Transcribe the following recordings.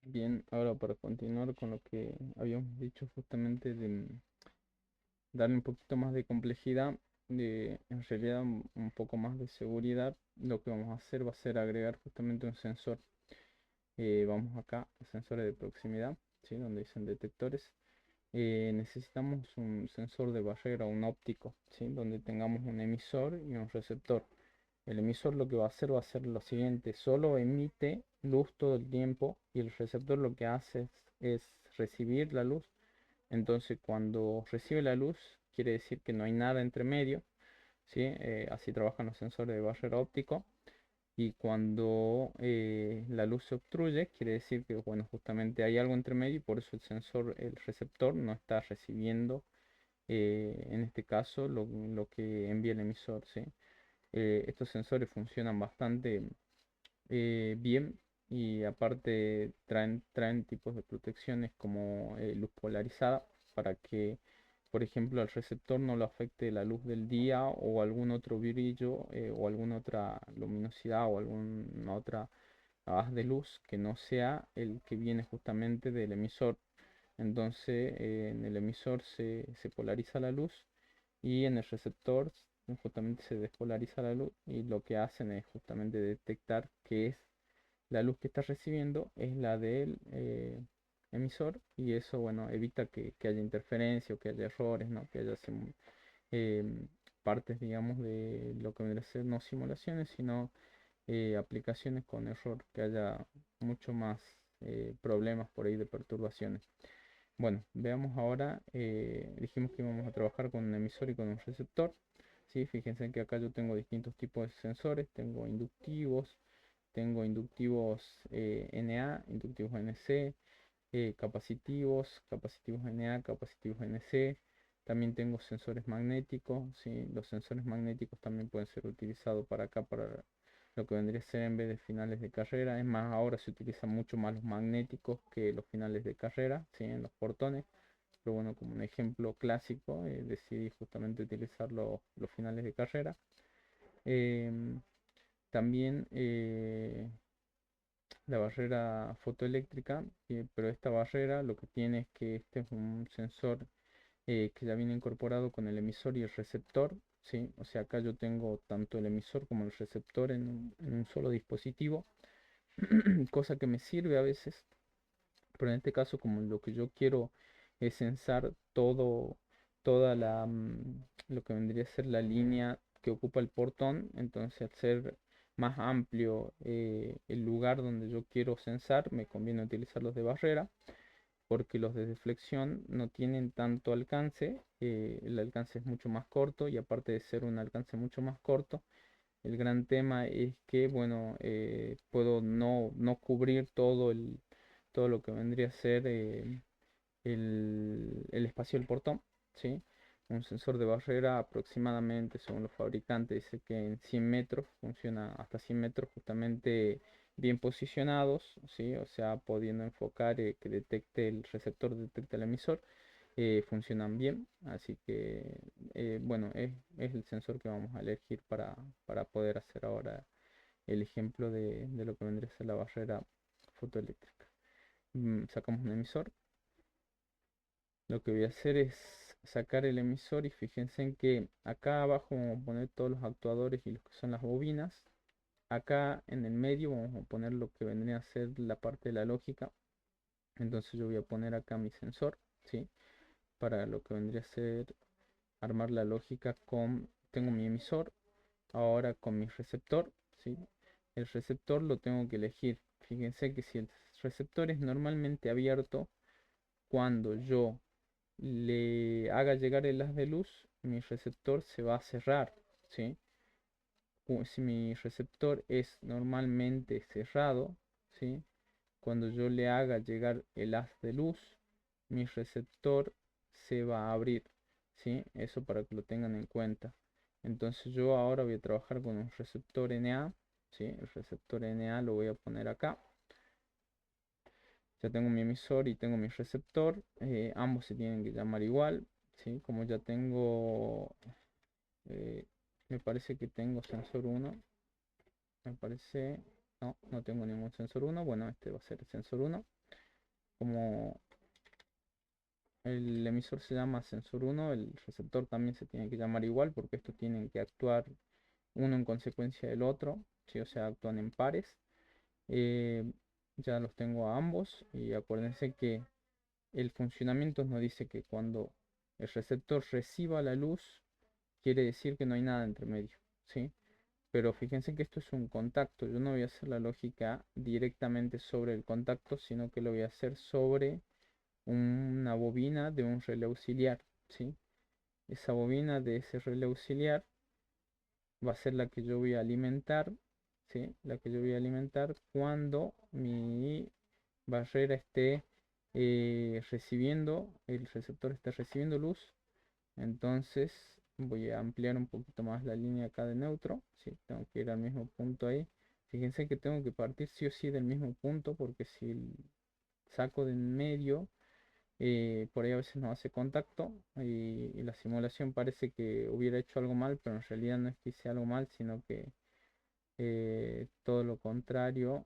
Bien, ahora para continuar con lo que habíamos dicho justamente de darle un poquito más de complejidad, en realidad un poco más de seguridad, lo que vamos a hacer va a ser agregar justamente un sensor. Vamos acá a sensores de proximidad, ¿sí? Donde dicen detectores. Necesitamos un sensor de barrera, un óptico, ¿sí? Donde tengamos un emisor y un receptor. El emisor lo que va a ser lo siguiente, solo emite luz todo el tiempo y el receptor lo que hace es recibir la luz. Entonces cuando recibe la luz quiere decir que no hay nada entre medio, ¿sí? Así trabajan los sensores de barrera óptico. Y cuando la luz se obstruye, quiere decir que, bueno, justamente hay algo entre medio y por eso el sensor, el receptor, no está recibiendo, en este caso, lo que envía el emisor, ¿sí? Estos sensores funcionan bastante bien y aparte traen tipos de protecciones como luz polarizada para que, por ejemplo, al receptor no lo afecte la luz del día o algún otro brillo o alguna otra luminosidad o alguna otra haz de luz que no sea el que viene justamente del emisor. Entonces, en el emisor se polariza la luz y en el receptor justamente se despolariza la luz y lo que hacen es justamente detectar que es la luz que está recibiendo es la del emisor y eso, bueno, evita que haya interferencia o que haya errores, ¿no? Que haya eh, partes, digamos, de lo que vendría a ser no simulaciones, sino aplicaciones con error, que haya mucho más problemas por ahí de perturbaciones. Bueno, veamos ahora, dijimos que íbamos a trabajar con un emisor y con un receptor. ¿Sí? Fíjense que acá yo tengo distintos tipos de sensores, tengo inductivos NA, inductivos NC, capacitivos NA, capacitivos NC. También tengo sensores magnéticos, ¿sí? Los sensores magnéticos también pueden ser utilizados para acá, para lo que vendría a ser en vez de finales de carrera. Es más, ahora se utilizan mucho más los magnéticos que los finales de carrera, ¿sí? En los portones. Pero bueno, como un ejemplo clásico, decidí justamente utilizar los finales de carrera. Em, También la barrera fotoeléctrica, pero esta barrera lo que tiene es que este es un sensor que ya viene incorporado con el emisor y el receptor, ¿sí? O sea, acá yo tengo tanto el emisor como el receptor en un solo dispositivo, cosa que me sirve a veces, pero en este caso como lo que yo quiero es sensar toda lo que vendría a ser la línea que ocupa el portón, entonces al ser más amplio el lugar donde yo quiero sensar, me conviene utilizar los de barrera porque los de deflexión no tienen tanto alcance, el alcance es mucho más corto y aparte de ser un alcance mucho más corto, el gran tema es que, bueno, puedo no cubrir todo lo que vendría a ser el espacio del portón, ¿sí? Un sensor de barrera aproximadamente, según los fabricantes, dice que en 100 metros funciona hasta 100 metros justamente bien posicionados, ¿sí? O sea, pudiendo enfocar que detecte el receptor, detecte el emisor, funcionan bien. Así que, bueno, es el sensor que vamos a elegir para poder hacer ahora el ejemplo de lo que vendría a ser la barrera fotoeléctrica. Sacamos un emisor. Lo que voy a hacer es sacar el emisor y fíjense en que acá abajo vamos a poner todos los actuadores y los que son las bobinas. Acá en el medio vamos a poner lo que vendría a ser la parte de la lógica. Entonces yo voy a poner acá mi sensor, ¿sí? Para lo que vendría a ser armar la lógica con, tengo mi emisor, ahora con mi receptor, ¿sí? El receptor lo tengo que elegir. Fíjense que si el receptor es normalmente abierto, cuando yo le haga llegar el haz de luz, mi receptor se va a cerrar, ¿sí? Si mi receptor es normalmente cerrado, ¿sí? Cuando yo le haga llegar el haz de luz, mi receptor se va a abrir, ¿sí? Eso para que lo tengan en cuenta. Entonces yo ahora voy a trabajar con un receptor NA, ¿sí? El receptor NA lo voy a poner acá. Ya tengo mi emisor y tengo mi receptor. Ambos se tienen que llamar igual, ¿sí? Como ya tengo, eh, me parece que tengo sensor uno, me parece. No tengo ningún sensor 1. Bueno, este va a ser el sensor 1. Como el emisor se llama sensor 1, el receptor también se tiene que llamar igual porque estos tienen que actuar uno en consecuencia del otro, ¿sí? O sea, actúan en pares. Eh, ya los tengo a ambos y acuérdense que el funcionamiento nos dice que cuando el receptor reciba la luz, quiere decir que no hay nada entre medio, ¿sí? Pero fíjense que esto es un contacto. Yo no voy a hacer la lógica directamente sobre el contacto, sino que lo voy a hacer sobre una bobina de un relé auxiliar, ¿sí? Esa bobina de ese relé auxiliar va a ser la que yo voy a alimentar, ¿sí? La que yo voy a alimentar cuando mi barrera esté recibiendo, el receptor esté recibiendo luz. Entonces voy a ampliar un poquito más la línea acá de neutro, ¿sí? Tengo que ir al mismo punto ahí. Fíjense que tengo que partir sí o sí del mismo punto porque si saco de en medio, por ahí a veces no hace contacto y la simulación parece que hubiera hecho algo mal, pero en realidad no es que hice algo mal, sino que todo lo contrario.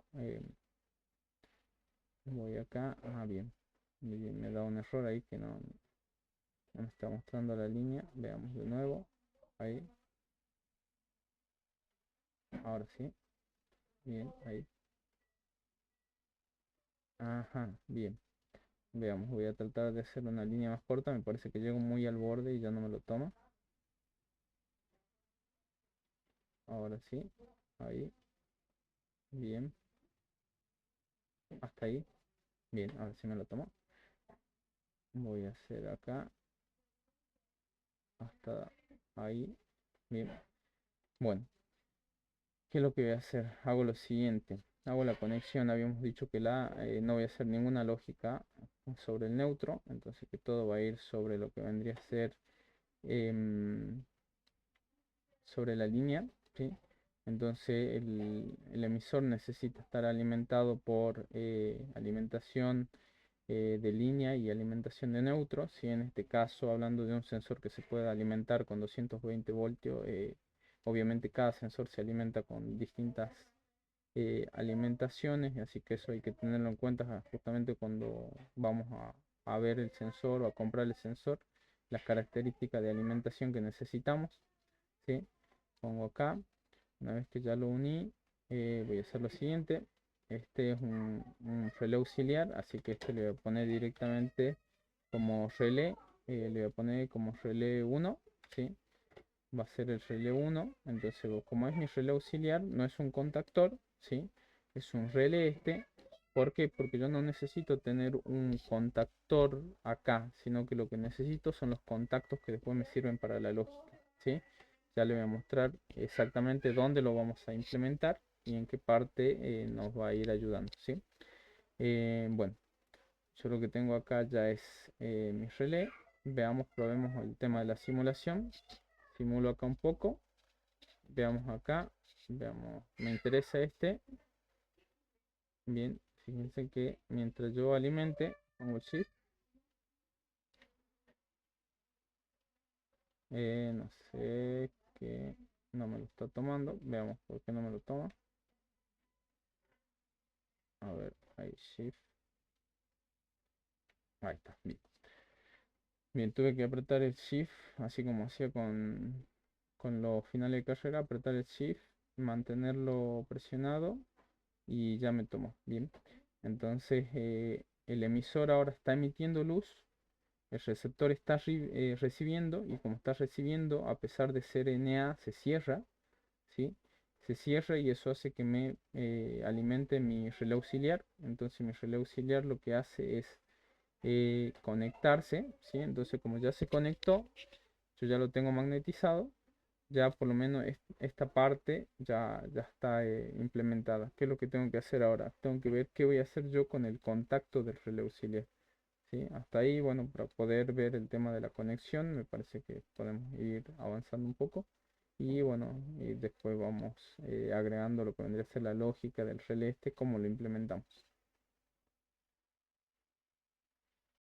Voy acá, bien, me da un error ahí que no me está mostrando la línea. Veamos de nuevo, ahí, ahora sí, bien, ahí. Ajá, bien. Veamos, voy a tratar de hacer una línea más corta. Me parece que llego muy al borde y ya no me lo toma. Ahora sí, ahí, bien, hasta ahí. Bien, ahora sí me lo tomo. Voy a hacer acá hasta ahí. Bien. Bueno, ¿qué es lo que voy a hacer? Hago lo siguiente. Hago la conexión. Habíamos dicho que no voy a hacer ninguna lógica sobre el neutro. Entonces que todo va a ir sobre lo que vendría a ser em, sobre la línea, ¿sí? Entonces el emisor necesita estar alimentado por alimentación de línea y alimentación de neutro. Si en este caso, hablando de un sensor que se puede alimentar con 220 voltios, obviamente cada sensor se alimenta con distintas alimentaciones, así que eso hay que tenerlo en cuenta justamente cuando vamos a ver el sensor o a comprar el sensor, las características de alimentación que necesitamos, ¿sí? Pongo acá, una vez que ya lo uní, voy a hacer lo siguiente. Este es un relé auxiliar, así que este le voy a poner directamente como relé, le voy a poner como relé 1, ¿sí? Va a ser el relé 1, entonces como es mi relé auxiliar, no es un contactor, ¿sí? Es un relé este. ¿Por qué? Porque yo no necesito tener un contactor acá, sino que lo que necesito son los contactos que después me sirven para la lógica, ¿sí? Ya le voy a mostrar exactamente dónde lo vamos a implementar y en qué parte nos va a ir ayudando, ¿sí? Bueno, yo lo que tengo acá ya es mi relé. Veamos, probemos el tema de la simulación. Simulo acá un poco. Veamos acá. Veamos, me interesa este. Bien, fíjense que mientras yo alimente, pongo el shift. No sé que no me lo está tomando. Veamos por qué no me lo toma. A ver, ahí shift. Ahí está, bien. Bien, tuve que apretar el shift, así como hacía con los finales de carrera, apretar el shift, mantenerlo presionado y ya me tomó. Bien, entonces el emisor ahora está emitiendo luz, el receptor está recibiendo y como está recibiendo, a pesar de ser NA, se cierra, ¿sí? Se cierra y eso hace que me alimente mi relé auxiliar. Entonces mi relé auxiliar lo que hace es conectarse, ¿sí? Entonces como ya se conectó, yo ya lo tengo magnetizado, ya por lo menos esta parte ya está implementada. ¿Qué es lo que tengo que hacer ahora? Tengo que ver qué voy a hacer yo con el contacto del relé auxiliar, ¿sí? Hasta ahí, bueno, para poder ver el tema de la conexión, me parece que podemos ir avanzando un poco. Y bueno, y después vamos agregando lo que vendría a ser la lógica del relé este, cómo lo implementamos.